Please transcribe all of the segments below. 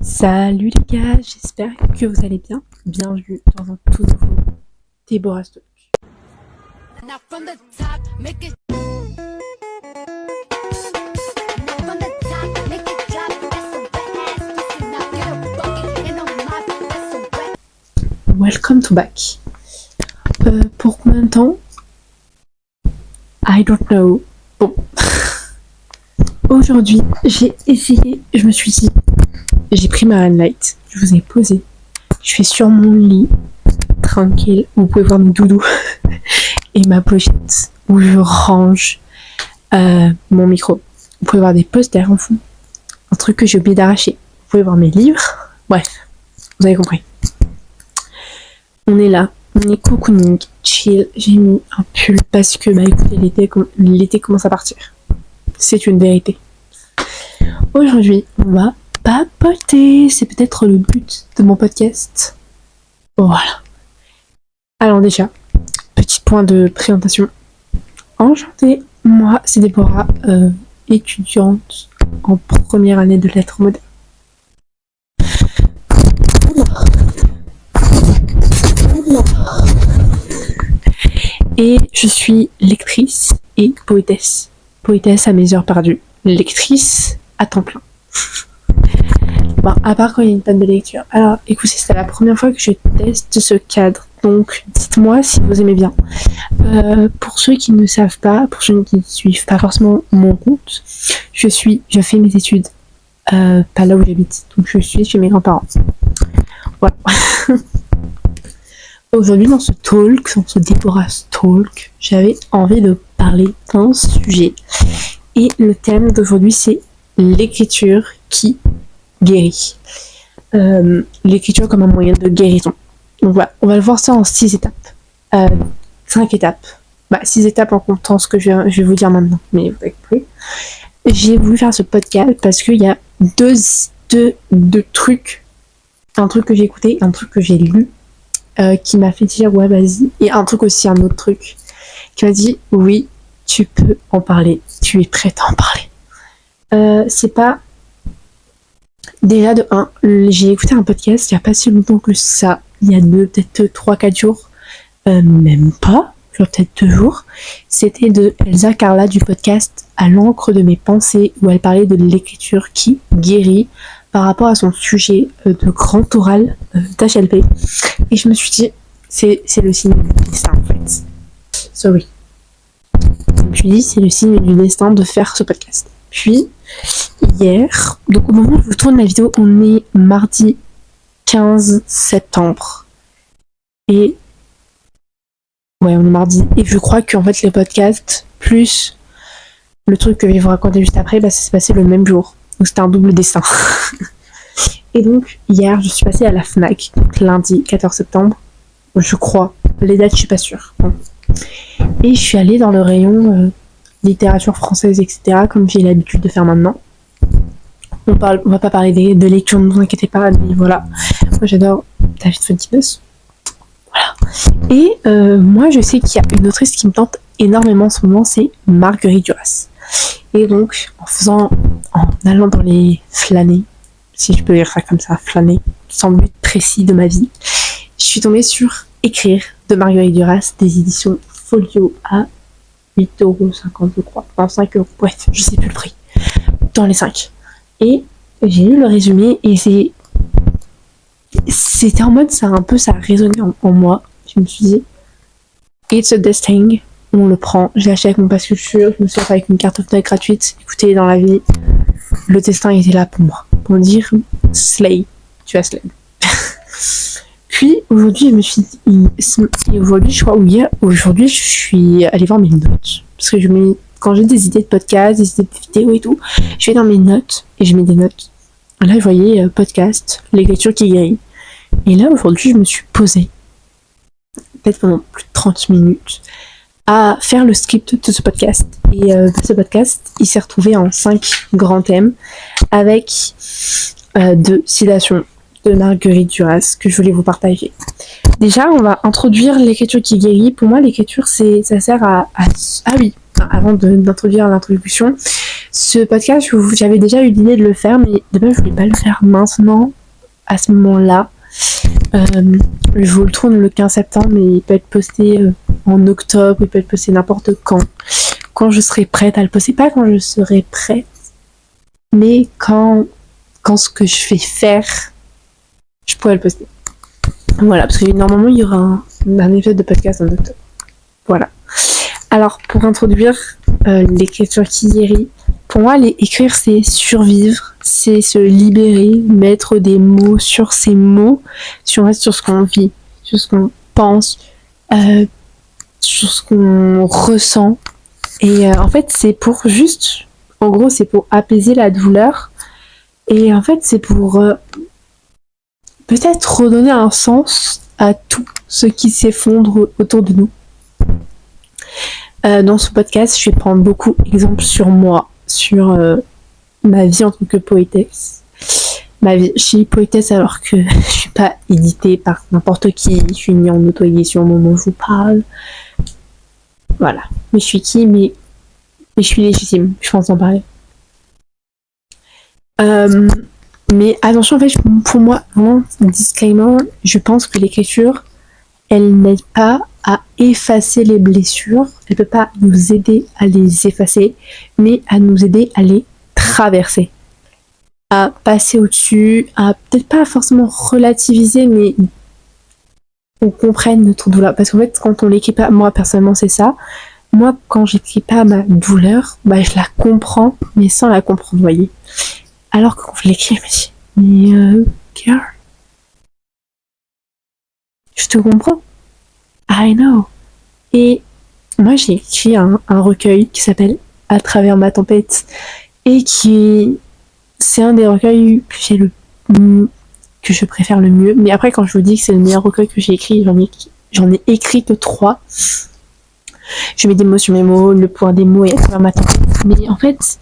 Salut les gars, j'espère que vous allez bien. Bienvenue dans un tout nouveau Deborah's Talk. Now from the top, make it. Now from the top, make it drop. That's some wet ass pussy. Now get a bucket and a mop. That's some wet. Welcome to back. Pour combien de temps? I don't know. Bon. Aujourd'hui, j'ai essayé, je me suis dit, j'ai pris ma ring light, je vous ai posé, je suis sur mon lit, tranquille, vous pouvez voir mes doudous et ma pochette où je range mon micro. Vous pouvez voir des posters en fond, un truc que j'ai oublié d'arracher. Vous pouvez voir mes livres, bref, vous avez compris. On est là, on est cocooning, chill, j'ai mis un pull parce que bah écoutez, l'été commence à partir. C'est une vérité. Aujourd'hui, on va papoter. C'est peut-être le but de mon podcast. Voilà. Alors déjà, petit point de présentation. Enchantée, moi c'est Déborah, étudiante en première année de lettres modernes. Et je suis lectrice et poétesse. Poétesse à mes heures perdues. Lectrice à temps plein. Bon, à part quand il y a une panne de lecture. Alors, écoutez, c'est la première fois que je teste ce cadre. Donc, dites-moi si vous aimez bien. Pour ceux qui ne savent pas, pour ceux qui ne suivent pas forcément mon compte, je fais mes études pas là où j'habite. Donc, je suis chez mes grands-parents. Voilà. Aujourd'hui, dans ce Deborah's Talk, j'avais envie de parler d'un sujet. Et le thème d'aujourd'hui, c'est l'écriture qui guérit. L'écriture comme un moyen de guérison. Donc voilà, on va le voir ça en 6 étapes. 5 étapes. 6 étapes en comptant ce que je vais vous dire maintenant. Mais vous avez compris. J'ai voulu faire ce podcast parce qu'il y a deux trucs. Un truc que j'ai écouté, un truc que j'ai lu. Qui m'a fait dire ouais vas-y, et un autre truc qui m'a dit oui tu peux en parler, tu es prête à en parler. C'est pas déjà de 1, j'ai écouté un podcast il y a pas si longtemps que ça, il y a peut-être 3-4 jours, même pas, genre peut-être 2 jours, c'était de Elsa Carla du podcast À l'encre de mes pensées, où elle parlait de l'écriture qui guérit par rapport à son sujet de grand oral d'HLP. Et je me suis dit, c'est le signe du destin en fait. Sorry. Je me suis dit, c'est le signe du destin de faire ce podcast. Puis, hier, donc au moment où je vous tourne la vidéo, on est mardi 15 septembre. Et ouais, on est mardi. Et je crois qu'en fait, les podcasts, plus le truc que je vais vous raconter juste après, ça s'est passé le même jour. Donc c'était un double dessin. Et donc hier je suis passée à la Fnac, donc lundi 14 septembre, je crois, les dates je suis pas sûre. Bon. Et je suis allée dans le rayon littérature française, etc. comme j'ai l'habitude de faire maintenant. On va pas parler de lecture, ne vous inquiétez pas, mais voilà. Moi j'adore David Fuentes. Voilà. Et moi je sais qu'il y a une autrice qui me tente énormément en ce moment, c'est Marguerite Duras. Et donc, en allant dans les flâner, si je peux dire ça comme ça, flâner, sans but précis de ma vie, je suis tombée sur Écrire de Marguerite Duras, des éditions Folio à 8,50€, je crois. Enfin, 5€, bref, je sais plus le prix. Dans les 5. Et j'ai lu le résumé et c'était en mode, ça a résonné en moi. Je me suis dit, it's a destiny. On le prend, je l'ai acheté avec mon pass culture, je me suis fait avec une carte Fnac gratuite. Écoutez, dans la vie, le destin était là pour moi. Pour me dire, slay, tu as slay. Puis, aujourd'hui, je me suis dit, et aujourd'hui, je crois, ou hier, aujourd'hui, je suis allée voir mes notes. Parce que quand j'ai des idées de podcast, des idées de vidéos et tout, je vais dans mes notes et je mets des notes. Là, je voyais podcast, l'écriture qui guérit. Et là, aujourd'hui, je me suis posée, peut-être pendant plus de 30 minutes, à faire le script de ce podcast. Et ce podcast, il s'est retrouvé en 5 grands thèmes avec 2 citations de Marguerite Duras que je voulais vous partager. Déjà, on va introduire l'écriture qui guérit. Pour moi, l'écriture, ça sert à... Ah oui, d'introduire l'introduction, ce podcast, j'avais déjà eu l'idée de le faire, mais de base, je voulais pas le faire maintenant, à ce moment-là. Je vous le tourne le 15 septembre, mais il peut être posté en octobre, il peut être posté n'importe quand je serai prête à le poster. Pas quand je serai prête, mais quand ce que je vais faire, je pourrais le poster. Voilà, parce que normalement, il y aura un épisode de podcast en octobre. Voilà. Alors, pour introduire l'écriture qui guérit, pour moi, écrire, c'est survivre, c'est se libérer, mettre des mots sur ces mots, sur ce qu'on vit, sur ce qu'on pense, sur ce qu'on ressent. Et en fait, c'est pour juste, en gros, c'est pour apaiser la douleur. Et en fait, c'est pour peut-être redonner un sens à tout ce qui s'effondre autour de nous. Dans ce podcast, je vais prendre beaucoup d'exemples sur moi, sur ma vie en tant que poétesse. Ma vie, je suis poétesse alors que je suis pas éditée par n'importe qui. Je suis née en auto-édition au moment où je vous parle. Voilà. Mais je suis qui, mais je suis légitime, je pense en parler. Mais attention, en fait, pour moi, vraiment, disclaimer, je pense que l'écriture, elle n'aide pas à effacer les blessures, elle peut pas nous aider à les effacer, mais à nous aider à les traverser, à passer au-dessus, à peut-être pas forcément relativiser, mais on comprenne notre douleur. Parce qu'en fait, quand on l'écrit pas, moi personnellement c'est ça, moi quand j'écris pas ma douleur, bah je la comprends, mais sans la comprendre, vous voyez. Alors que quand je l'écris, je me dis, mais girl, je te comprends. I know. Et moi, j'ai écrit un recueil qui s'appelle À travers ma tempête et c'est un des recueils que je préfère le mieux. Mais après, quand je vous dis que c'est le meilleur recueil que j'ai écrit, j'en ai écrit que 3. Je mets des mots sur mes mots, le pouvoir des mots et À travers ma tempête. Mais en fait,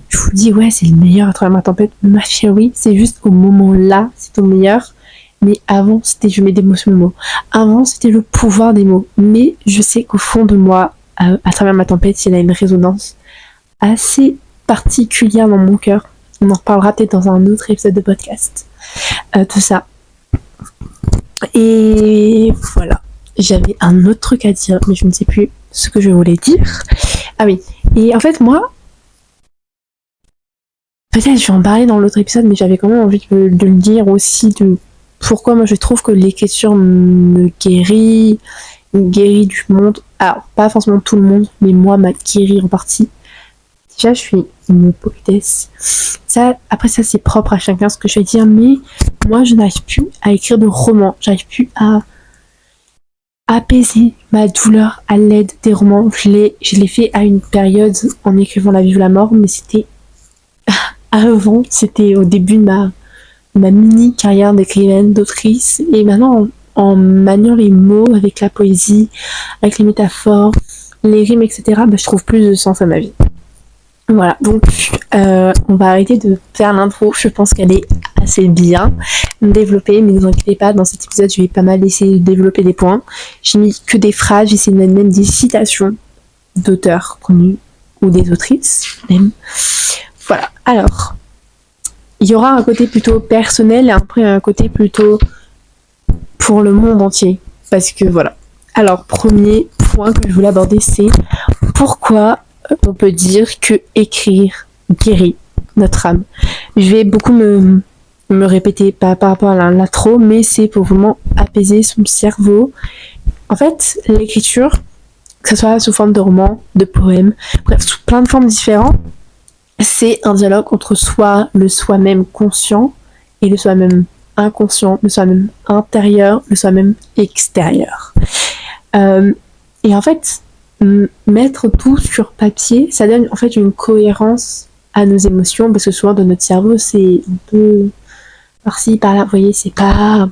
je vous dis, ouais, c'est le meilleur À travers ma tempête. Ma chérie, c'est juste au moment là, c'est au meilleur. Mais avant, c'était je mets des mots sur mes mots. Avant, c'était le pouvoir des mots. Mais je sais qu'au fond de moi, à travers ma tempête, il y a une résonance assez particulière dans mon cœur. On en reparlera peut-être dans un autre épisode de podcast. Tout ça. Et voilà. J'avais un autre truc à dire, mais je ne sais plus ce que je voulais dire. Ah oui. Et en fait, moi, peut-être je vais en parler dans l'autre épisode, mais j'avais quand même envie de le dire aussi, de pourquoi moi je trouve que l'écriture me guérit du monde. Alors, pas forcément tout le monde, mais moi m'a guéri en partie. Déjà, je suis une poétesse. Après ça, c'est propre à chacun ce que je vais dire, mais moi, je n'arrive plus à écrire de romans. J'arrive plus à apaiser ma douleur à l'aide des romans. Je l'ai fait à une période en écrivant La vie ou la mort, mais c'était avant, c'était au début de ma mini carrière d'écrivaine, d'autrice, et maintenant en maniant les mots avec la poésie, avec les métaphores, les rimes, etc., bah, je trouve plus de sens à ma vie. Voilà, donc on va arrêter de faire l'intro, je pense qu'elle est assez bien développée, mais ne vous inquiétez pas, dans cet épisode je vais pas mal essayer de développer des points. J'ai mis que des phrases, j'ai essayé de mettre même des citations d'auteurs connus ou des autrices même. Voilà, alors il y aura un côté plutôt personnel et après un côté plutôt pour le monde entier. Parce que voilà. Alors, premier point que je voulais aborder, c'est pourquoi on peut dire que écrire guérit notre âme. Je vais beaucoup me répéter par rapport à l'intro, mais c'est pour vraiment apaiser son cerveau. En fait, l'écriture, que ce soit sous forme de roman, de poème, bref, sous plein de formes différentes, c'est un dialogue entre le soi-même conscient et le soi-même inconscient, le soi-même intérieur, le soi-même extérieur. Et en fait, mettre tout sur papier, ça donne en fait une cohérence à nos émotions, parce que souvent dans notre cerveau, c'est un peu par-ci, par-là, vous voyez, c'est pas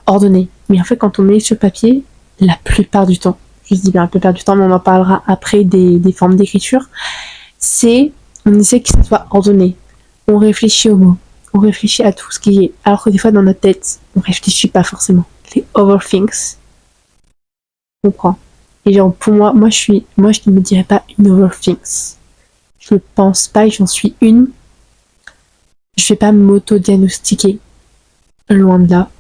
ordonné. Mais en fait, quand on met sur papier, la plupart du temps, je dis bien la plupart du temps, mais on en parlera après des formes d'écriture, on essaie que ça soit ordonné. On réfléchit aux mots. On réfléchit à tout ce qui est. Alors que des fois, dans notre tête, on réfléchit pas forcément. Les overthinks. On comprend. Et genre, pour moi, je ne me dirais pas une overthinks. Je ne pense pas que j'en suis une. Je vais pas m'auto-diagnostiquer, loin de là.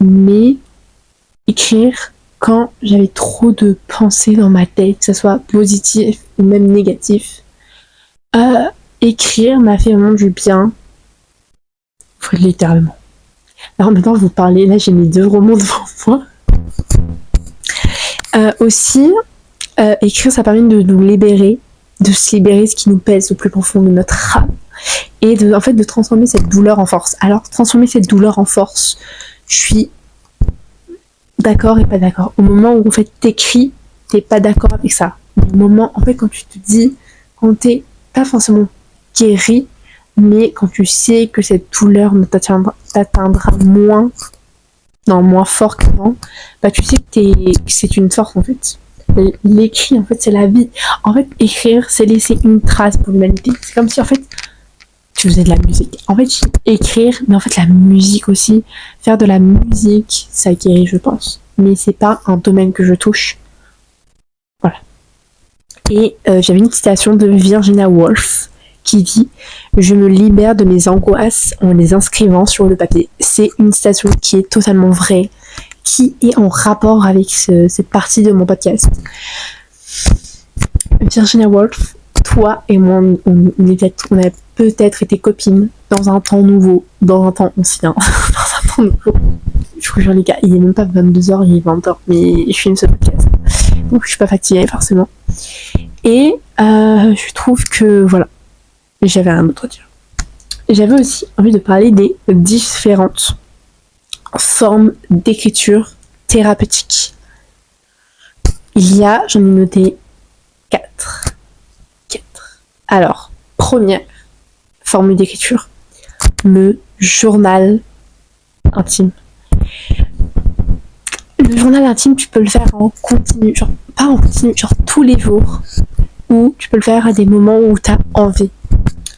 Mais écrire quand j'avais trop de pensées dans ma tête, que ce soit positif ou même négatif, écrire m'a fait vraiment du bien, littéralement. Alors maintenant, vous parlez, là j'ai mes 2 romans devant moi. Aussi, écrire, ça permet de nous libérer, de se libérer ce qui nous pèse au plus profond de notre âme, et de transformer cette douleur en force. Alors, transformer cette douleur en force, je suis d'accord et pas d'accord. Au moment où en fait t'écris, t'es pas d'accord avec ça. Mais au moment, en fait, quand tu te dis, quand t'es pas forcément guéri, mais quand tu sais que cette douleur ne t'atteindra moins fort qu'avant, bah tu sais que c'est une force en fait. L'écrit, en fait, c'est la vie. En fait, écrire, c'est laisser une trace pour l'humanité. C'est comme si, en fait, tu faisais de la musique. En fait, écrire, mais en fait, la musique aussi. Faire de la musique, ça guérit, je pense. Mais c'est pas un domaine que je touche. Voilà. Et j'avais une citation de Virginia Woolf qui dit « Je me libère de mes angoisses en les inscrivant sur le papier ». C'est une citation qui est totalement vraie, qui est en rapport avec cette partie de mon podcast. Virginia Woolf, toi et moi, on a peut-être été copines dans un temps nouveau, dans un temps ancien, dans un temps nouveau. Je vous jure les gars, il n'est même pas 22h, il est 20h, mais je filme ce podcast. Donc je suis pas fatiguée forcément. Et je trouve que voilà, j'avais un autre à dire. J'avais aussi envie de parler des différentes formes d'écriture thérapeutique. J'en ai noté 4. Alors, première forme d'écriture, le journal intime. Le journal intime, tu peux le faire en continu, genre pas en continu, genre tous les jours, ou tu peux le faire à des moments où tu as envie.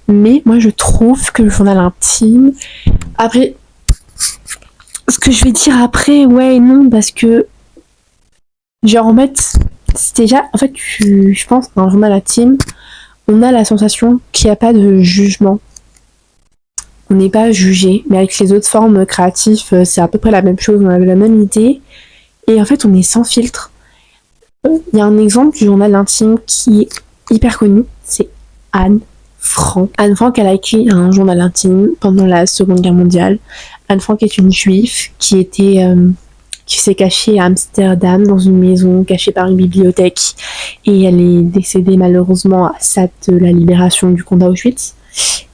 Mais moi, je trouve que le journal intime, après, ce que je vais dire après, ouais et non, parce que, genre, en fait, c'est déjà, en fait, je pense que dans le journal intime, on a la sensation qu'il n'y a pas de jugement. On n'est pas jugé, mais avec les autres formes créatives, c'est à peu près la même chose, on a la même idée, et en fait, on est sans filtre. Il y a un exemple du journal intime qui est hyper connu, c'est Anne Frank. Anne Frank, elle a écrit un journal intime pendant la Seconde Guerre mondiale. Anne Frank est une juive qui s'est cachée à Amsterdam dans une maison cachée par une bibliothèque, et elle est décédée malheureusement à Sade de la libération du camp d'Auschwitz,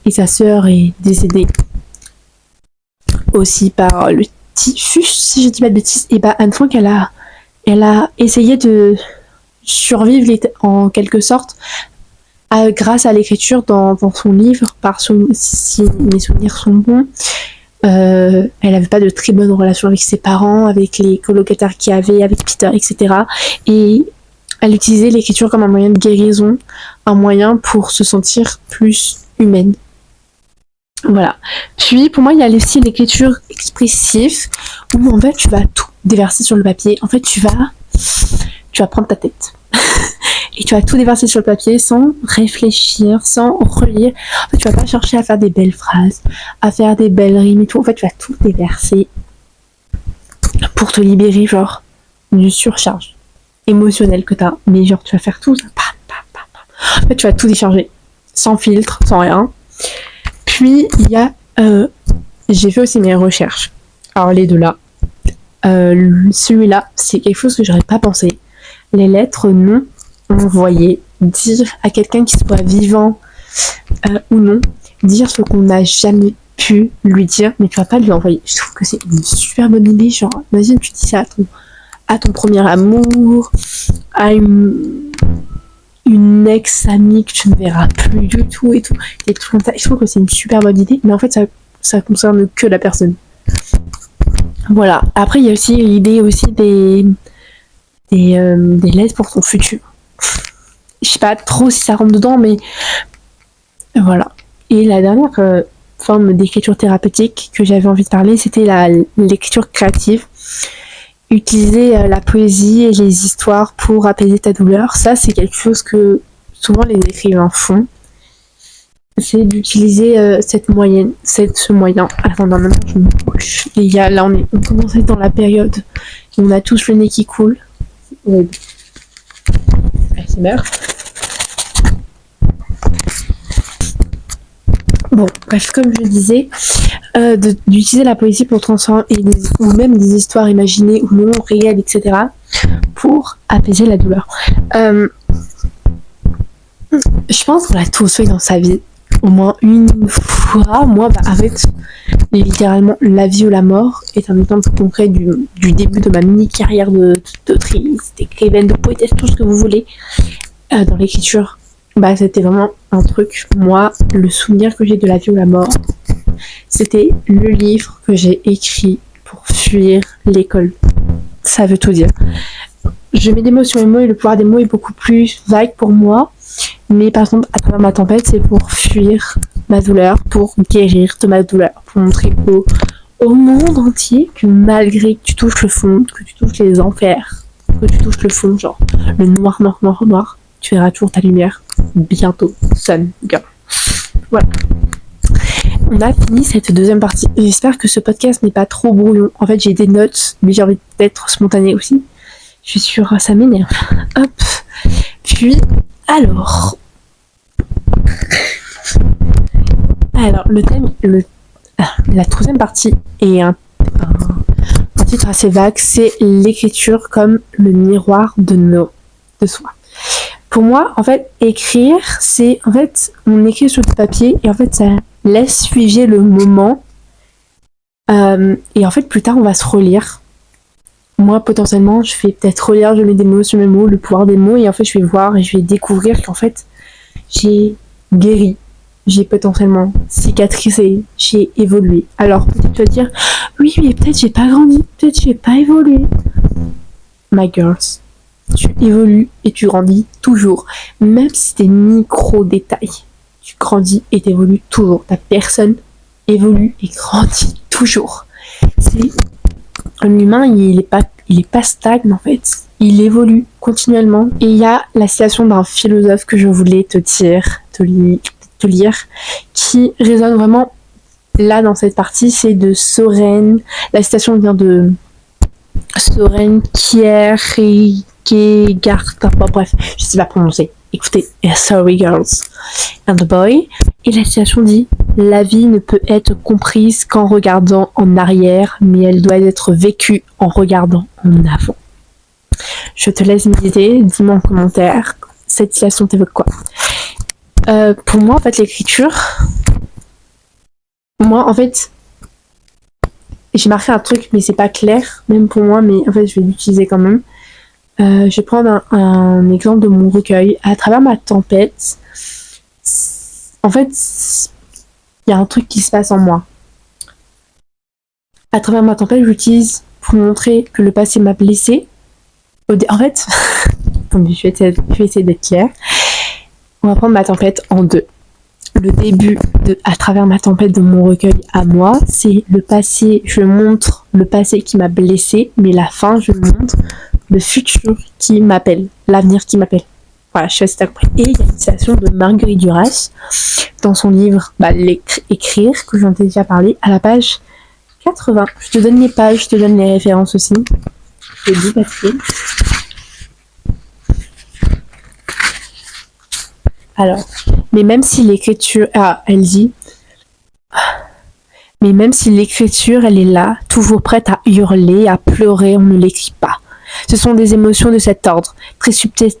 et sa sœur est décédée aussi par le typhus, si je dis pas de bêtises. Et bah Anne Frank, elle a essayé de survivre en quelque sorte grâce à l'écriture dans son livre, si mes souvenirs sont bons. Elle avait pas de très bonnes relations avec ses parents, avec les colocataires qu'il y avait, avec Peter, etc. Et elle utilisait l'écriture comme un moyen de guérison, un moyen pour se sentir plus humaine. Voilà. Puis pour moi, il y a aussi l'écriture expressive, où en fait tu vas tout déverser sur le papier. En fait, tu vas prendre ta tête. Et tu vas tout déverser sur le papier sans réfléchir, sans relire. En fait, tu vas pas chercher à faire des belles phrases, à faire des belles rimes et tout. En fait, tu vas tout déverser pour te libérer, genre, d'une surcharge émotionnelle que t'as. Mais genre, tu vas faire tout ça. En fait, tu vas tout décharger. Sans filtre, sans rien. Puis, il y a... j'ai fait aussi mes recherches. Alors, les deux là. Celui-là, c'est quelque chose que j'aurais pas pensé. Les lettres non envoyées. Dire à quelqu'un qui soit vivant ou non, dire ce qu'on n'a jamais pu lui dire, mais tu vas pas lui envoyer. Je trouve que c'est une super bonne idée. Genre, imagine, tu dis ça à ton premier amour, à une ex-amie que tu ne verras plus du tout et tout comme ça. Je trouve que c'est une super bonne idée, mais en fait, ça concerne que la personne. Voilà. Après, il y a aussi l'idée aussi des lettres pour ton futur. Je sais pas trop si ça rentre dedans, mais voilà. Et la dernière forme d'écriture thérapeutique que j'avais envie de parler, c'était l'écriture créative. utiliser la poésie et les histoires pour apaiser ta douleur, ça c'est quelque chose que souvent les écrivains font. C'est d'utiliser ce moyen. Attends, non, je me couche. Les gars, là on commence à être dans la période où on a tous le nez qui coule. Ouais. C'est merde. Bon, bref, comme je disais, d'utiliser la poésie pour transformer, ou même des histoires imaginées ou non réelles, etc., pour apaiser la douleur. Je pense qu'on l'a tous fait dans sa vie, au moins une fois. Moi, en fait, littéralement, la vie ou la mort est un exemple concret du début de ma mini-carrière d'autrice, d'écrivaine, de poétesse, tout ce que vous voulez, dans l'écriture. C'était vraiment un truc. Moi, le souvenir que j'ai de la vie ou la mort, c'était le livre que j'ai écrit pour fuir l'école. Ça veut tout dire. Je mets des mots sur les mots et le pouvoir des mots est beaucoup plus vague pour moi. Mais par exemple, à travers ma tempête, c'est pour fuir ma douleur, pour guérir de ma douleur, pour montrer au monde entier que malgré que tu touches le fond, que tu touches les enfers, que tu touches le fond, genre le noir, tu verras toujours ta lumière bientôt. Sun girl. Voilà. On a fini cette deuxième partie. J'espère que ce podcast n'est pas trop brouillon. En fait, j'ai des notes, mais j'ai envie d'être spontanée aussi. Je suis sûre, ça m'énerve. Hop. Puis, alors, le thème, la troisième partie est un titre assez vague, c'est l'écriture comme le miroir de soi. Pour moi, en fait, écrire, c'est, en fait, on écrit sur du papier et en fait, ça laisse figer le moment. Et en fait, plus tard, on va se relire. Moi, potentiellement, je vais peut-être relire, je mets des mots sur mes mots, le pouvoir des mots, et en fait, je vais voir et je vais découvrir qu'en fait, j'ai guéri. J'ai potentiellement cicatrisé, j'ai évolué. Alors, peut-être tu vas dire, oui, mais peut-être j'ai pas grandi, peut-être j'ai pas évolué. My girls. Tu évolues et tu grandis toujours. Même si c'est des micro-détails, tu grandis et t'évolues toujours. Ta personne évolue et grandit toujours. L'humain, il est pas stagne en fait. Il évolue continuellement. Et il y a la citation d'un philosophe que je voulais te lire, qui résonne vraiment là dans cette partie, c'est de Soren. La citation vient de Soren Kierkegaard, bref, je sais pas prononcer. Écoutez, Sorry Girls and the Boy. Et la citation dit: la vie ne peut être comprise qu'en regardant en arrière, mais elle doit être vécue en regardant en avant. Je te laisse méditer, dis-moi en commentaire, cette citation t'évoque quoi? Pour moi, en fait, l'écriture, j'ai marqué un truc, mais c'est pas clair, même pour moi, mais en fait, je vais l'utiliser quand même. Je vais prendre un exemple de mon recueil. À travers ma tempête, en fait, il y a un truc qui se passe en moi. À travers ma tempête, j'utilise pour montrer que le passé m'a blessée. En fait, attendez, je vais essayer d'être claire. On va prendre ma tempête en deux. Le début à travers ma tempête de mon recueil à moi, c'est le passé, je montre le passé qui m'a blessée, mais la fin, je montre le futur qui m'appelle, l'avenir qui m'appelle. Voilà, je sais pas si t'as compris. Et il y a une citation de Marguerite Duras dans son livre Écrire, que j'en ai déjà parlé, à la page 80. Je te donne les pages, je te donne les références aussi. Je te dis papier. Alors, mais même si l'écriture... elle dit... Mais même si l'écriture, elle est là, toujours prête à hurler, à pleurer, on ne l'écrit pas. Ce sont des émotions de cet ordre, très subtiles,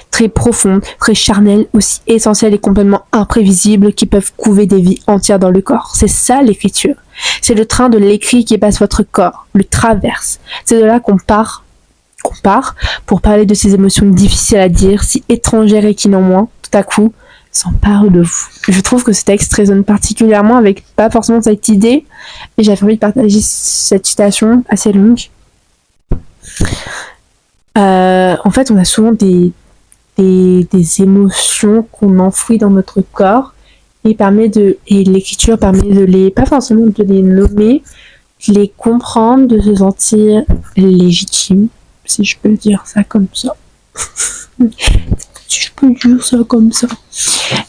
très profondes, très charnelles, aussi essentielles et complètement imprévisibles qui peuvent couver des vies entières dans le corps. C'est ça l'écriture. C'est le train de l'écrit qui passe votre corps, le traverse. C'est de là qu'on part pour parler de ces émotions difficiles à dire, si étrangères et qui néanmoins, tout à coup, s'emparent de vous. Je trouve que ce texte résonne particulièrement avec pas forcément cette idée, et j'avais envie de partager cette citation assez longue. En fait, on a souvent des émotions qu'on enfouit dans notre corps, et l'écriture permet de les, pas forcément de les nommer, de les comprendre, de se sentir légitime, si je peux dire ça comme ça. Si je peux dire ça comme ça.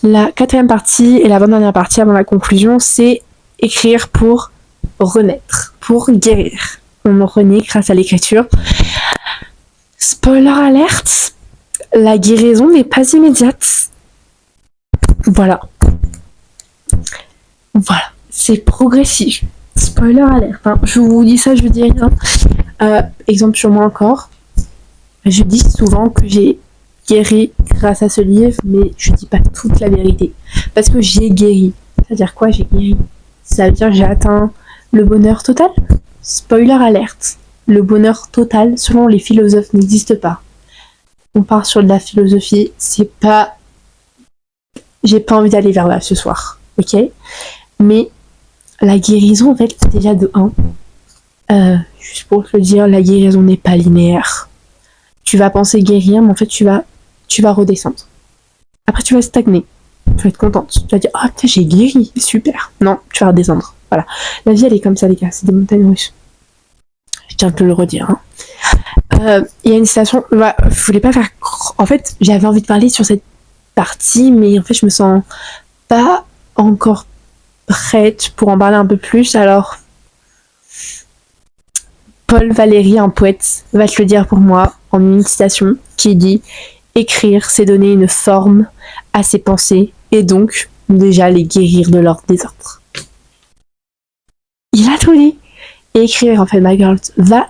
La quatrième partie et la dernière partie avant la conclusion, c'est écrire pour renaître, pour guérir. On renaît grâce à l'écriture. Spoiler alerte, la guérison n'est pas immédiate. Voilà, c'est progressif. Spoiler alerte, hein. Je vous dis ça, je dis rien. Exemple sur moi encore. Je dis souvent que j'ai guéri grâce à ce livre, mais je dis pas toute la vérité. Parce que j'ai guéri. C'est-à-dire quoi, j'ai guéri? Ça veut dire que j'ai atteint le bonheur total? Spoiler alerte. Le bonheur total, selon les philosophes, n'existe pas. On part sur de la philosophie, c'est pas... J'ai pas envie d'aller vers là ce soir, ok? Mais la guérison, en fait, déjà de 1, juste pour te le dire, la guérison n'est pas linéaire. Tu vas penser guérir, mais en fait, tu vas redescendre. Après, tu vas stagner. Tu vas être contente. Tu vas dire, ah, putain, j'ai guéri, super. Non, tu vas redescendre. Voilà. La vie, elle est comme ça, les gars, c'est des montagnes russes. Je tiens à te le redire, hein. Il y a une citation, je voulais pas faire... En fait, j'avais envie de parler sur cette partie, mais en fait, je me sens pas encore prête pour en parler un peu plus, alors... Paul Valéry, un poète, va te le dire pour moi en une citation qui dit « Écrire, c'est donner une forme à ses pensées et donc déjà les guérir de leur désordre. » Il a tout dit. Et écrire, en fait, ma girl, va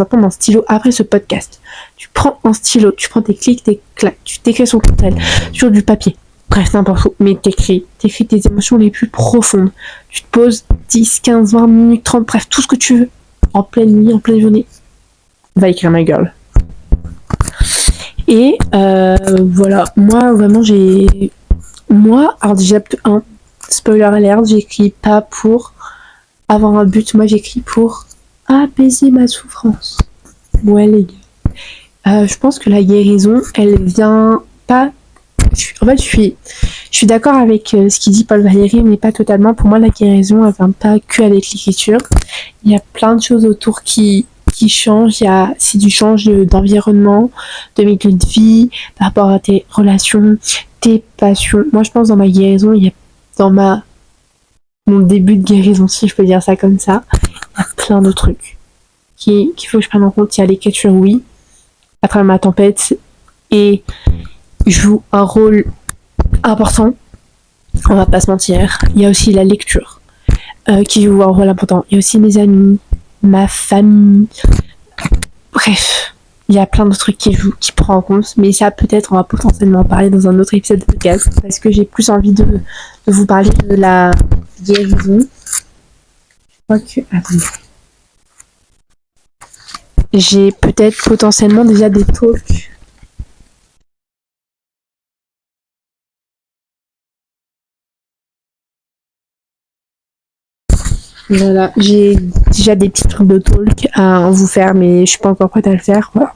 prendre un stylo après ce podcast. Tu prends un stylo, tu prends tes clics, tes claques, tu t'écris sur le tel, sur du papier, bref, n'importe où, mais t'écris tes émotions les plus profondes. Tu te poses 10, 15, 20 minutes, 30, bref, tout ce que tu veux. En pleine nuit, en pleine journée, va écrire, ma girl. Et voilà, moi vraiment alors déjà spoiler alert, j'écris pas pour avoir un but, moi j'écris pour apaiser ma souffrance. Ouais les gars, je pense que la guérison, elle vient pas... En fait, je suis d'accord avec ce qu'il dit Paul Valéry, mais pas totalement. Pour moi, la guérison, elle vient pas que avec l'écriture. Il y a plein de choses autour qui changent. Si tu changes d'environnement, de milieu de vie, par rapport à tes relations, tes passions. Moi, je pense dans ma guérison, il y a dans mon début de guérison, si je peux dire ça comme ça, il y a plein de trucs qu'il faut que je prenne en compte. Il y a l'écriture, oui, à travers ma tempête, et joue un rôle important, on va pas se mentir. Il y a aussi la lecture qui joue un rôle important. Il y a aussi mes amis, ma famille, bref, il y a plein de trucs qui prend en compte, mais ça peut-être on va potentiellement en parler dans un autre épisode de podcast, parce que j'ai plus envie de vous parler de la guérison. Je crois que... Attendez. J'ai peut-être potentiellement déjà des talks. Voilà, j'ai déjà des petits trucs de talk à vous faire, mais je suis pas encore prête à le faire, voilà.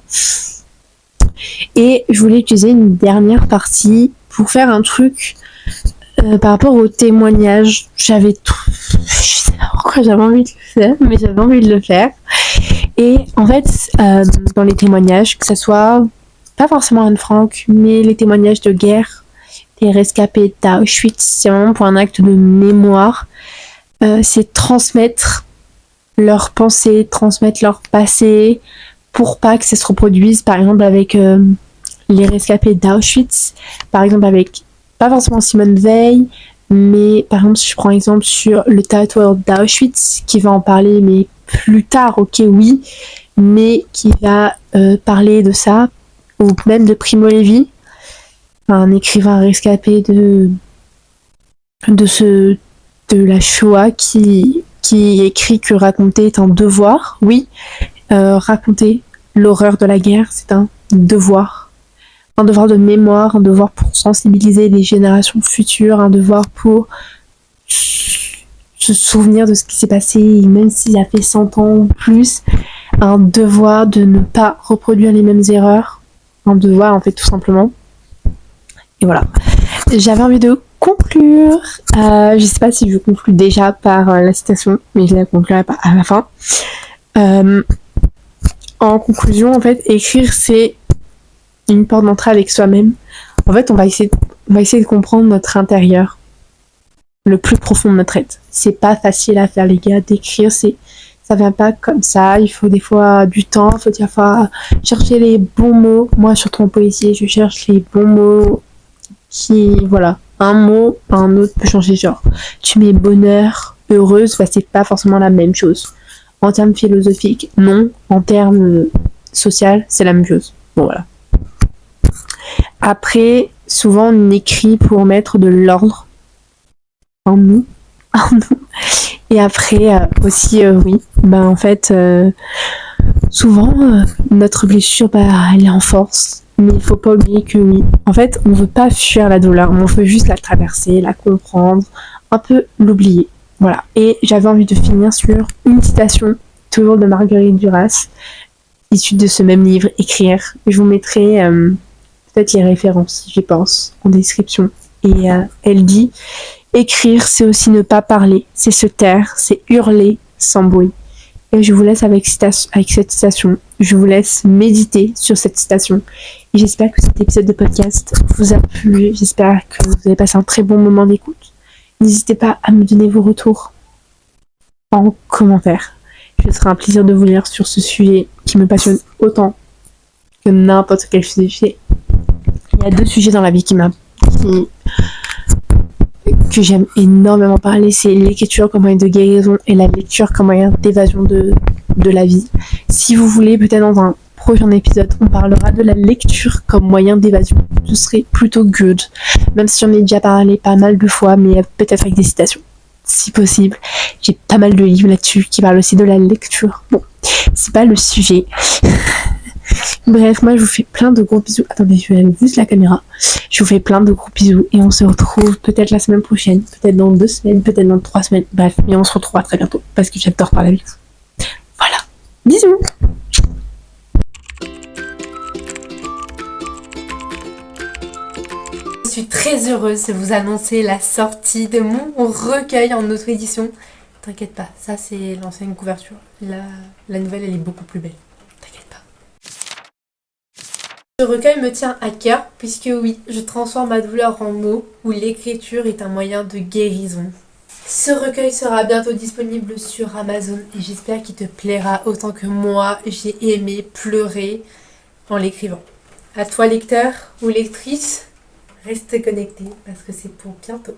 Et je voulais utiliser une dernière partie pour faire un truc par rapport au témoignage. Je sais pas pourquoi j'avais envie de le faire, mais j'avais envie de le faire. Et en fait, dans les témoignages, que ce soit pas forcément Anne Frank, mais les témoignages de guerre, des rescapés d'Auschwitz, c'est vraiment pour un acte de mémoire. C'est transmettre leurs pensées, transmettre leur passé, pour pas que ça se reproduise, par exemple avec les rescapés d'Auschwitz, par exemple avec, pas forcément Simone Veil, mais par exemple si je prends exemple sur le tatoueur d'Auschwitz, qui va en parler, mais plus tard, ok oui, mais qui va parler de ça, ou même de Primo Levi, un écrivain rescapé de la Shoah qui écrit que raconter est un devoir. Oui, raconter l'horreur de la guerre, c'est un devoir. Un devoir de mémoire, un devoir pour sensibiliser les générations futures, un devoir pour se souvenir de ce qui s'est passé, même s'il a fait 100 ans ou plus. Un devoir de ne pas reproduire les mêmes erreurs. Un devoir, en fait, tout simplement. Et voilà. J'avais envie de conclure conclure, je sais pas si je conclue déjà par la citation, mais je la conclurai à la fin. En conclusion, en fait, écrire, c'est une porte d'entrée avec soi-même. En fait, on va essayer de comprendre notre intérieur, le plus profond de notre être. C'est pas facile à faire, les gars, d'écrire, ça vient pas comme ça. Il faut des fois du temps, il faut des fois chercher les bons mots. Moi, surtout en poésie, je cherche les bons mots voilà. Un mot, un autre peut changer, genre. Tu mets bonheur, heureuse, bah, c'est pas forcément la même chose. En termes philosophiques, non. En termes social, c'est la même chose. Bon, voilà. Après, souvent, on écrit pour mettre de l'ordre en nous. Et après, aussi, oui, en fait, souvent, notre blessure, elle est en force. Mais il faut pas oublier que oui, en fait, on veut pas fuir la douleur, on veut juste la traverser, la comprendre, un peu l'oublier. Voilà. Et j'avais envie de finir sur une citation, toujours de Marguerite Duras, issue de ce même livre, Écrire. Je vous mettrai peut-être les références, j'y pense, en description. Et elle dit: écrire, c'est aussi ne pas parler, c'est se taire, c'est hurler sans bruit. Et je vous laisse avec cette citation. Je vous laisse méditer sur cette citation. Et j'espère que cet épisode de podcast vous a plu. J'espère que vous avez passé un très bon moment d'écoute. N'hésitez pas à me donner vos retours en commentaire. Ce sera un plaisir de vous lire sur ce sujet qui me passionne autant que n'importe quel sujet. Il y a 2 sujets dans la vie que j'aime énormément parler, c'est l'écriture comme moyen de guérison et la lecture comme moyen d'évasion de la vie. Si vous voulez, peut-être dans un prochain épisode, on parlera de la lecture comme moyen d'évasion. Ce serait plutôt good, même si j'en ai déjà parlé pas mal de fois, mais peut-être avec des citations, si possible. J'ai pas mal de livres là-dessus qui parlent aussi de la lecture. Bon, c'est pas le sujet. Bref, moi je vous fais plein de gros bisous. Attendez, je vais aller juste la caméra. Je vous fais plein de gros bisous et on se retrouve peut-être la semaine prochaine, peut-être dans 2 semaines, peut-être dans 3 semaines. Bref, mais on se retrouvera très bientôt parce que j'adore parler avec vous. Voilà, bisous. Je suis très heureuse de vous annoncer la sortie de mon recueil en auto-édition. T'inquiète pas, ça c'est l'ancienne couverture. La nouvelle, elle est beaucoup plus belle. Ce recueil me tient à cœur puisque oui, je transforme ma douleur en mots où l'écriture est un moyen de guérison. Ce recueil sera bientôt disponible sur Amazon et j'espère qu'il te plaira autant que moi j'ai aimé pleurer en l'écrivant. À toi lecteur ou lectrice, reste connecté parce que c'est pour bientôt.